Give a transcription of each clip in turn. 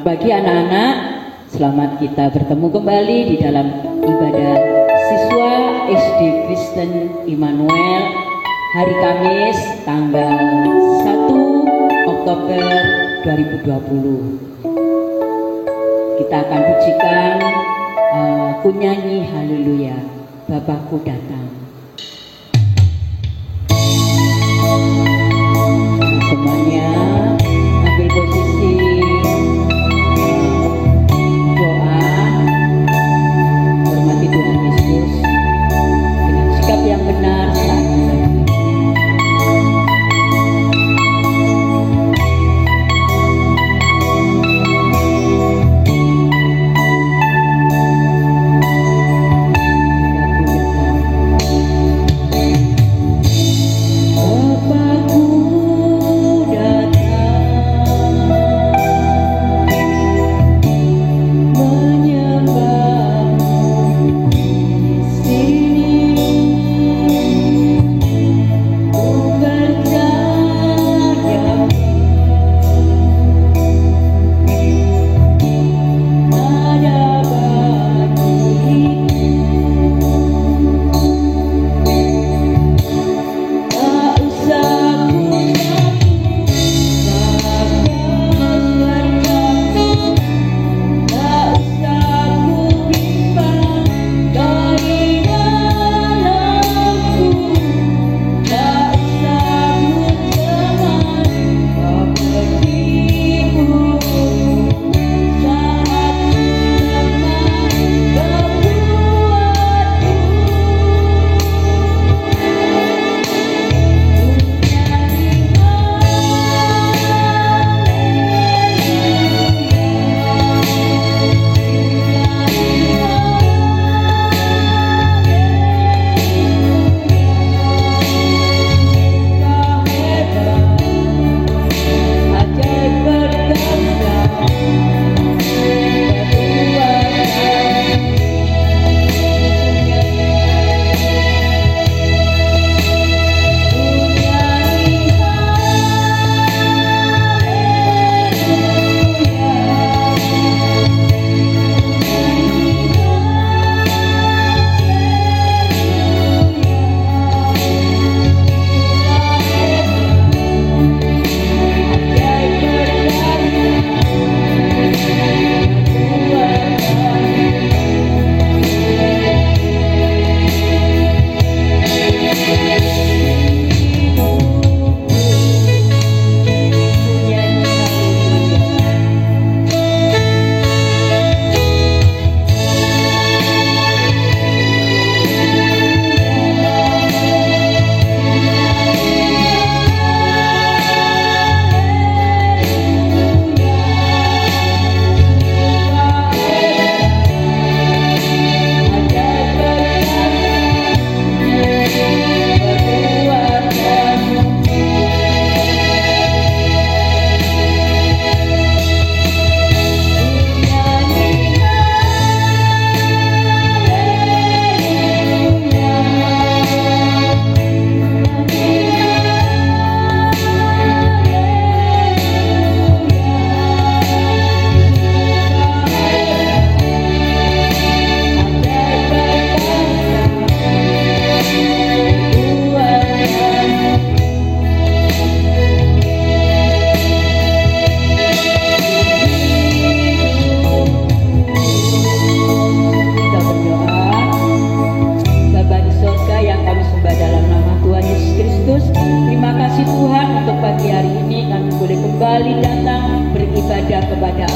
Selamat pagi anak-anak, selamat kita bertemu kembali di dalam ibadah siswa SD Kristen Immanuel hari Kamis tanggal 1 Oktober 2020. Kita akan pujikan kunyanyi haleluya, Bapakku datang. Semuanya ambil posisi doa, hormati Tuhan Yesus dengan sikap yang benar saat ibadah.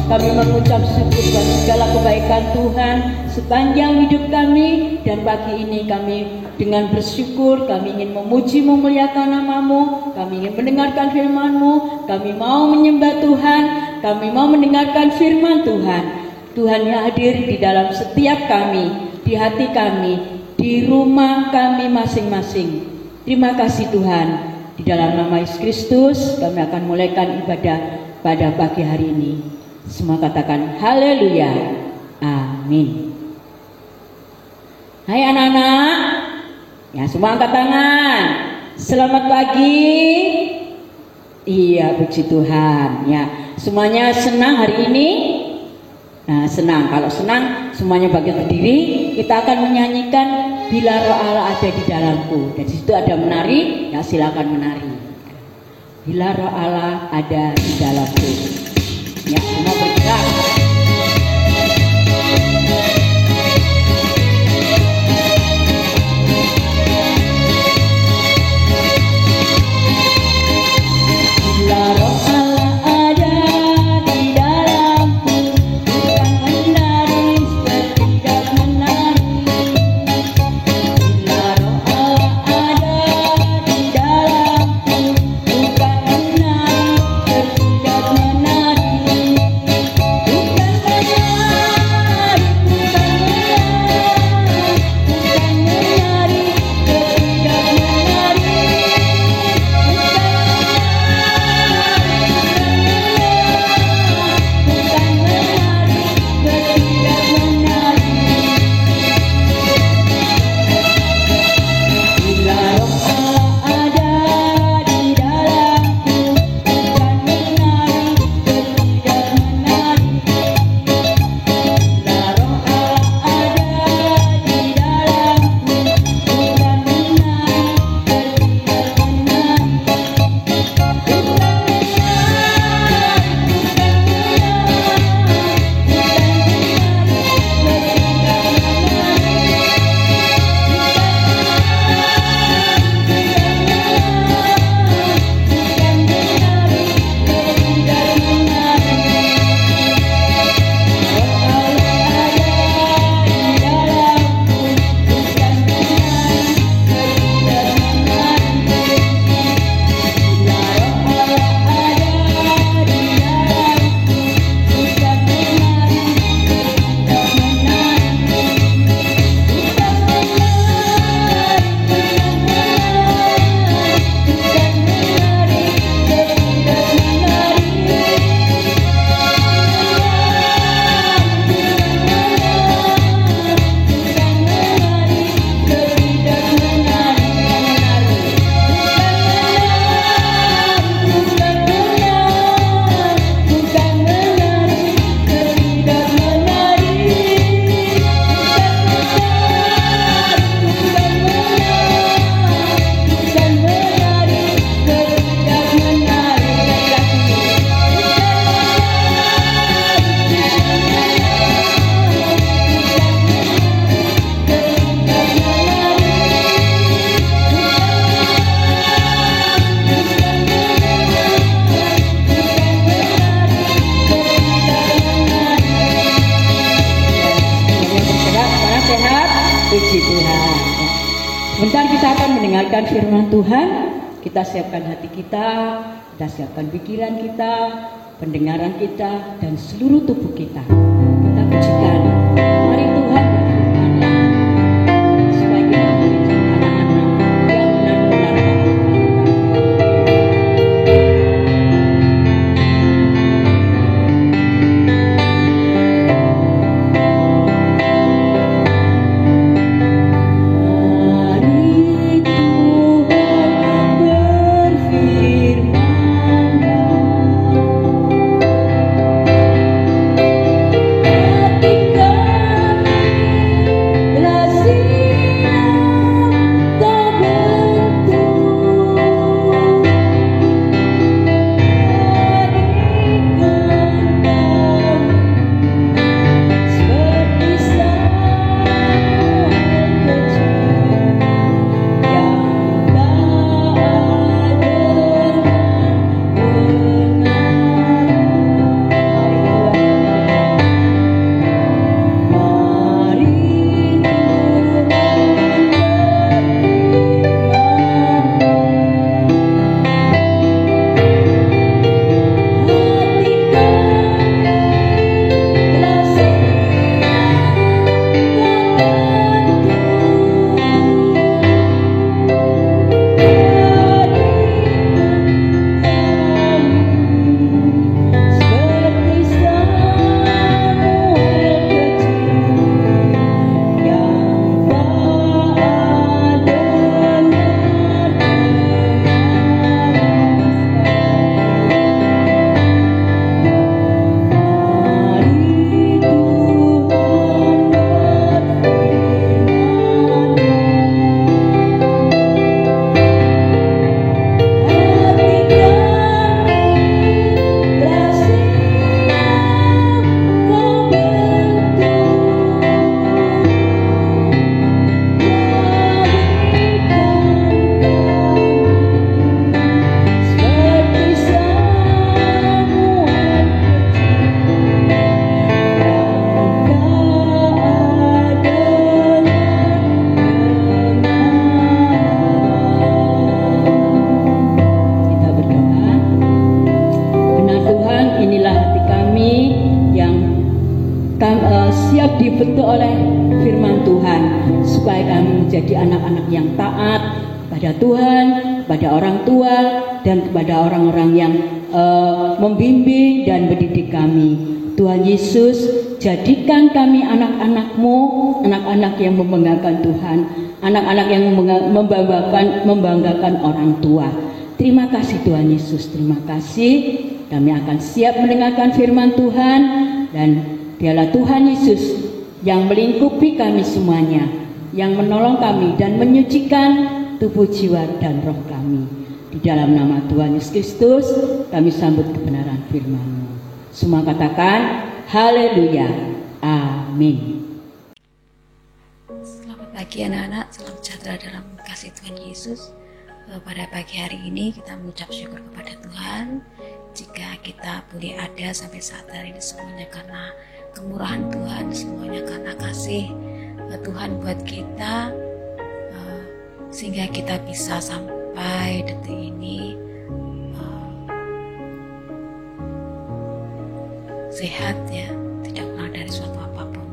Kami mengucap syukur buat segala kebaikan Tuhan sepanjang hidup kami, dan pagi ini kami dengan bersyukur kami ingin memuji memuliakan nama-Mu, kami ingin mendengarkan firman-Mu, kami mau menyembah Tuhan, kami mau mendengarkan firman Tuhan. Tuhan yang hadir di dalam setiap kami, di hati kami, di rumah kami masing-masing. Terima kasih Tuhan. Di dalam nama Yesus Kristus kami akan mulaikan ibadah pada pagi hari ini. Semua katakan haleluya, amin. Hai anak-anak, ya semua angkat tangan. Selamat pagi. Iya, puji Tuhan. Ya, semuanya senang hari ini. Nah, senang. Kalau senang, semuanya bangkit berdiri. Kita akan menyanyikan Bila Roh Allah ada di dalamku. Dan di situ ada menari. Ya, silakan menari. Bila Roh Allah ada di dalamku. Ya, semua bergerak. Puji Tuhan. Sebentar kita akan mendengarkan firman Tuhan. Kita siapkan hati kita siapkan pikiran kita, pendengaran kita, dan seluruh tubuh kita. Kita pujikan. Mari Tuhan berfirman-Nya supaya kita menjadi anak-anak yang benar-benar Ketika dibentuk oleh firman Tuhan, supaya kami menjadi anak-anak yang taat pada Tuhan, pada orang tua, dan kepada orang-orang yang membimbing dan mendidik kami. Tuhan Yesus, jadikan kami anak-anak-Mu, anak-anak yang membanggakan Tuhan, anak-anak yang membanggakan orang tua. Terima kasih Tuhan Yesus, terima kasih. Kami akan siap mendengarkan firman Tuhan, dan biarlah Tuhan Yesus yang melingkupi kami semuanya, yang menolong kami dan menyucikan tubuh, jiwa, dan roh kami. Di dalam nama Tuhan Yesus Kristus, kami sambut kebenaran firman-Mu. Semua katakan haleluya, amin. Selamat pagi anak-anak, salam sejahtera dalam kasih Tuhan Yesus. Pada pagi hari ini kita mengucap syukur kepada Tuhan jika kita boleh ada sampai saat hari ini, semuanya karena kemurahan Tuhan, semuanya karena kasih Tuhan buat kita, sehingga kita bisa sampai detik ini sehat, ya, tidak kurang dari suatu apapun.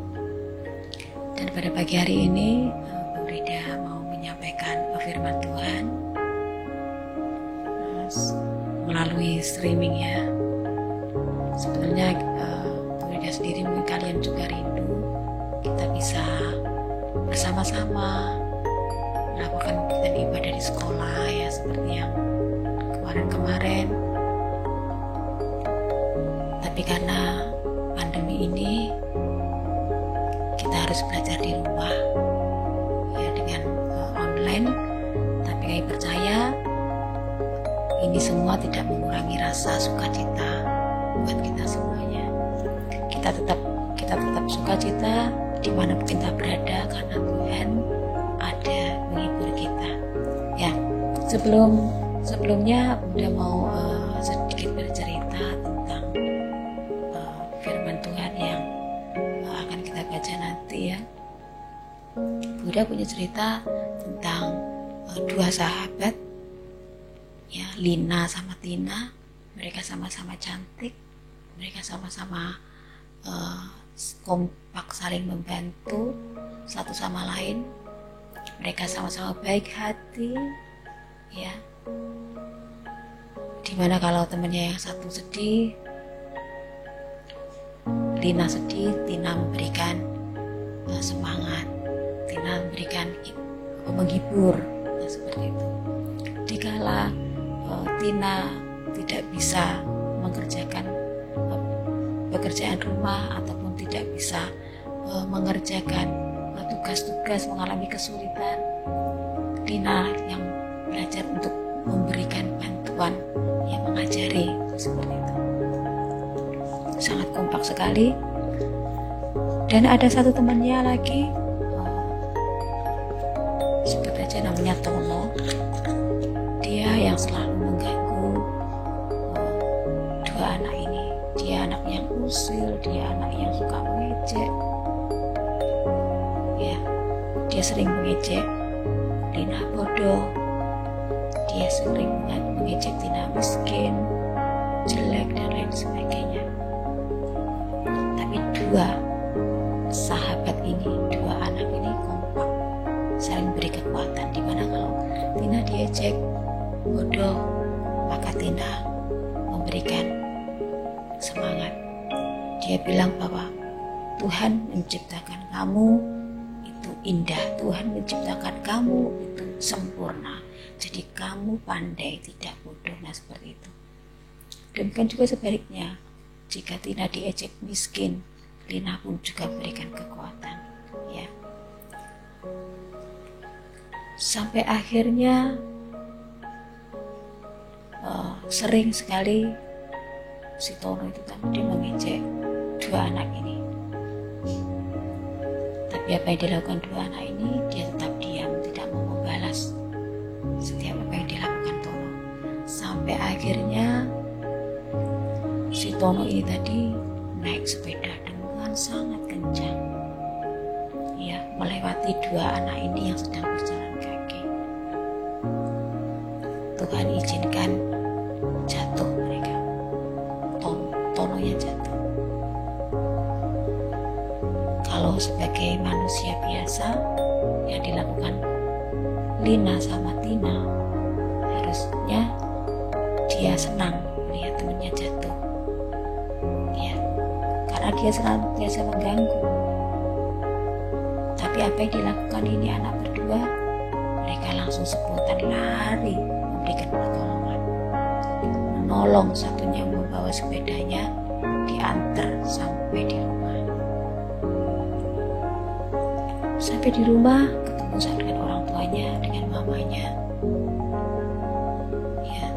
Dan pada pagi hari ini Bu Rida mau menyampaikan firman Tuhan melalui streaming, ya. Sebetulnya Bu Rida sendiri, mungkin kalian juga rindu kita bisa bersama-sama melakukan kegiatan ibadah di sekolah, ya, seperti yang kemarin-kemarin. Tapi karena pandemi ini kita harus belajar di rumah, ya, dengan online. Tapi kami percaya ini semua tidak mengurangi rasa sukacita buat kita semuanya. Kita tetap sukacita dimanapun kita berada, karena Tuhan ada menghibur kita. Ya, sebelumnya Bunda mau sedikit bercerita tentang firman Tuhan yang akan kita baca nanti, ya. Bunda punya cerita tentang dua sahabat, ya, Lina sama Tina. Mereka sama-sama cantik, mereka sama-sama kompak, saling membantu satu sama lain. Mereka sama-sama baik hati, ya. Dimana kalau temannya yang satu sedih, Lina sedih, Tina memberikan semangat, Tina memberikan menghibur, nah, seperti itu. Dikala Tina tidak bisa mengerjakan pekerjaan rumah ataupun tidak bisa mengerjakan tugas-tugas, mengalami kesulitan, Lina yang belajar untuk memberikan bantuan, yang mengajari, seperti itu. Sangat kompak sekali. Dan ada satu temannya lagi, sebut aja namanya Tono. Dia yang selalu mengganggu dua anak ini. Dia anak yang usil, dia anak yang suka mengejek, ya. Dia sering mengejek Lina bodoh, dia sering mengejek Tina miskin, jelek, dan lain sebagainya. Tapi dua sahabat ini, dua anak ini kompak, saling beri kekuatan. Dimana kalau Tina diejek bodoh, maka Tina memberikan semangat. Dia bilang bahwa Tuhan menciptakan kamu itu indah, Tuhan menciptakan kamu itu sempurna, jadi kamu pandai, tidak bodoh. Nah, seperti itu. Demikian juga sebaliknya, jika Tina diejek miskin, Lina pun juga berikan kekuatan, ya. Sampai akhirnya sering sekali si Tono itu tadi mengejek dua anak ini. Tapi apa yang dilakukan dua anak ini, dia tetap diam, tidak mau membalas setiap apa yang dilakukan Tono. Sampai akhirnya si Tono ini tadi naik sepeda dengan sangat kencang, ya, melewati dua anak ini yang sedang berjalan kaki. Tuhan izinkan jatuh mereka, Tononya jatuh. Kalau sebagai sebagai manusia biasa yang dilakukan Lina sama Tina, harusnya dia senang melihat temannya jatuh, ya, karena dia senantiasa mengganggu. Tapi apa yang dilakukan ini anak berdua, mereka langsung spontan lari memberikan pertolongan, menolong satunya membawa sepedanya, diantar sampai di rumah. Sampai di rumah ketemu dengan orang tuanya, dengan mamanya. Ya,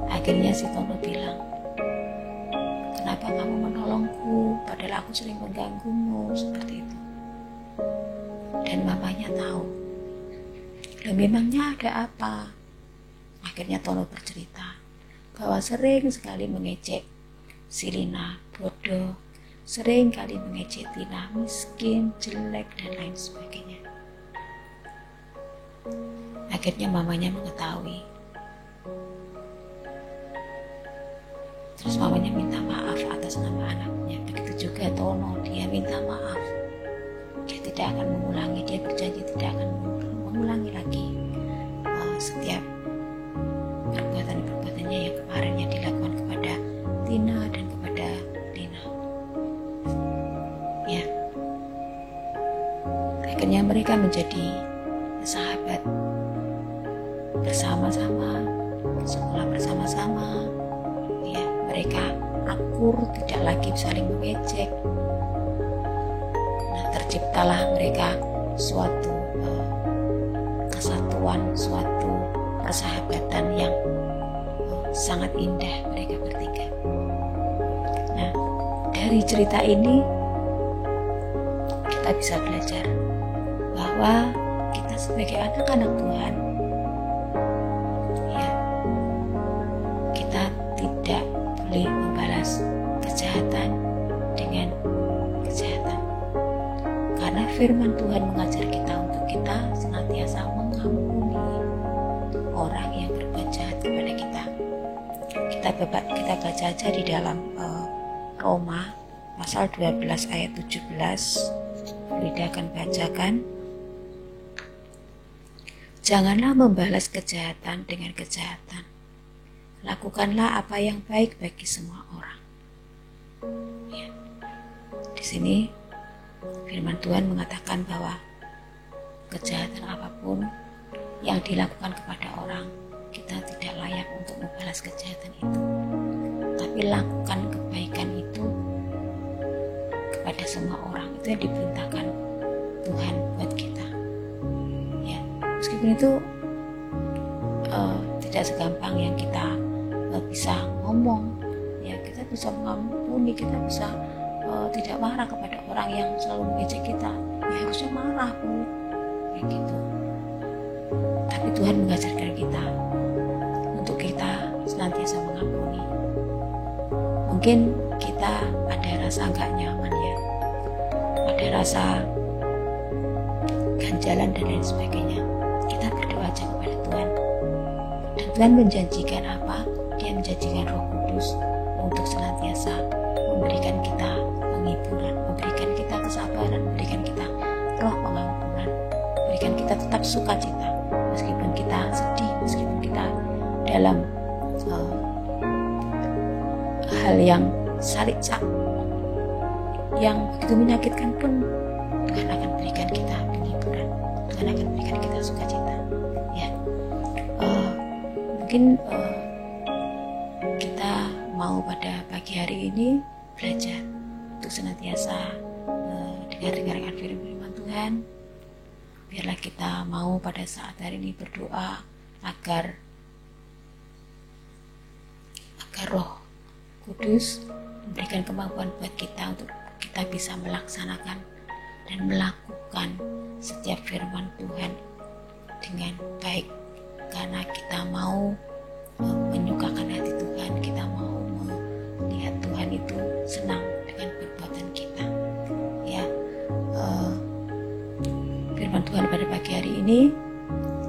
akhirnya si Tono bilang, kenapa kamu menolongku padahal aku sering mengganggumu, seperti itu. Dan mamanya tahu, loh memangnya ada apa? Akhirnya Tono bercerita bahwa sering sekali mengejek si Lina bodoh, sering kali mengejek Tina miskin, jelek, dan lain sebagainya. Akhirnya mamanya mengetahui. Terus mamanya minta maaf atas nama anaknya. Begitu juga Tono, dia minta maaf. Dia tidak akan mengulangi, dia berjanji tidak akan mengulangi lagi setiap perbuatan-perbuatannya yang kemarinnya dilakukan kepada Tina dan kepada Lina. Ya, akhirnya mereka menjadi sahabat, bersama-sama, sekolah bersama-sama. Ya, mereka akur, tidak lagi saling mengejek. Nah, terciptalah mereka suatu kesatuan, suatu persahabatan yang sangat indah mereka bertiga. Nah, dari cerita ini kita bisa belajar bahwa kita sebagai anak-anak Tuhan, ya, kita tidak boleh membalas kejahatan dengan kejahatan, karena firman Tuhan mengajar kita untuk kita senantiasa mengampuni orang yang berbuat jahat kepada kita. Kita baca aja di dalam Roma pasal 12 ayat 17. Frida akan bacakan. Janganlah membalas kejahatan dengan kejahatan. Lakukanlah apa yang baik bagi semua orang. Ya. Di sini firman Tuhan mengatakan bahwa kejahatan apapun yang dilakukan kepada orang, kita tidak layak untuk membalas kejahatan itu. Tapi lakukan kebaikan itu kepada semua orang. Itu yang diperintahkan Tuhan buat kita. Ya, meskipun itu tidak segampang yang kita bisa ngomong. Ya, kita bisa mengampuni, kita bisa tidak marah kepada orang yang selalu mengejek kita. Ya, harusnya marah, Bu. Kayak gitu. Tapi Tuhan mengajarkan kita untuk kita senantiasa mengampuni. Mungkin kita ada rasa nggak nyaman, ya, ada rasa ganjalan dan lain sebagainya. Kita berdoa aja kepada Tuhan. Dan Tuhan menjanjikan apa? Dia menjanjikan Roh Kudus untuk senantiasa memberikan kita penghiburan, memberikan kita kesabaran, memberikan kita roh pengampunan, memberikan kita tetap sukacita meskipun kita sedih, meskipun kita dalam hal yang yang begitu menyakitkan pun, Tuhan akan berikan kita penghiburan, Tuhan akan berikan kita sukacita. Ya, mungkin kita mau pada pagi hari ini belajar untuk senantiasa dengar-dengarkan firman Tuhan. Biarlah kita mau pada saat hari ini berdoa agar Roh Kudus memberikan kemampuan buat kita untuk kita bisa melaksanakan dan melakukan setiap firman Tuhan dengan baik, karena kita mau menyukakan hati Tuhan, kita mau melihat Tuhan itu senang dengan perbuatan kita. Ya, firman Tuhan pada pagi hari ini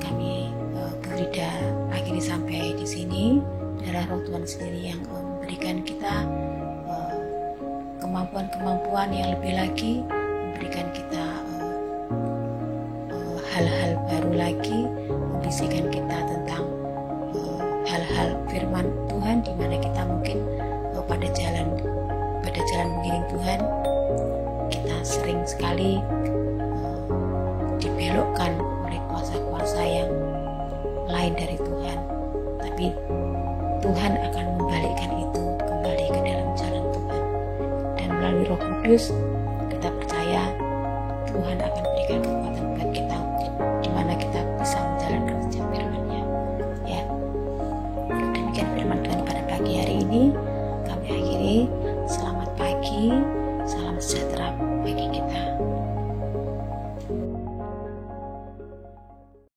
kami Frida akhiri sampai di sini. Darah Roh Tuhan sendiri yang memberikan kita kemampuan-kemampuan yang lebih lagi, memberikan kita lagi membisikkan kita tentang hal-hal firman Tuhan, di mana kita mungkin pada jalan mengiring Tuhan kita sering sekali dibelokkan oleh kuasa-kuasa yang lain dari Tuhan, tapi Tuhan akan membalikkan itu kembali ke dalam jalan Tuhan, dan melalui Roh Kudus kita percaya Tuhan akan berikan kekuatan buat kita di mana kita bisa menjalankan setiap firman-Nya. Ya, demikian firman Tuhan pada pagi hari ini. Kami akhiri. Selamat pagi.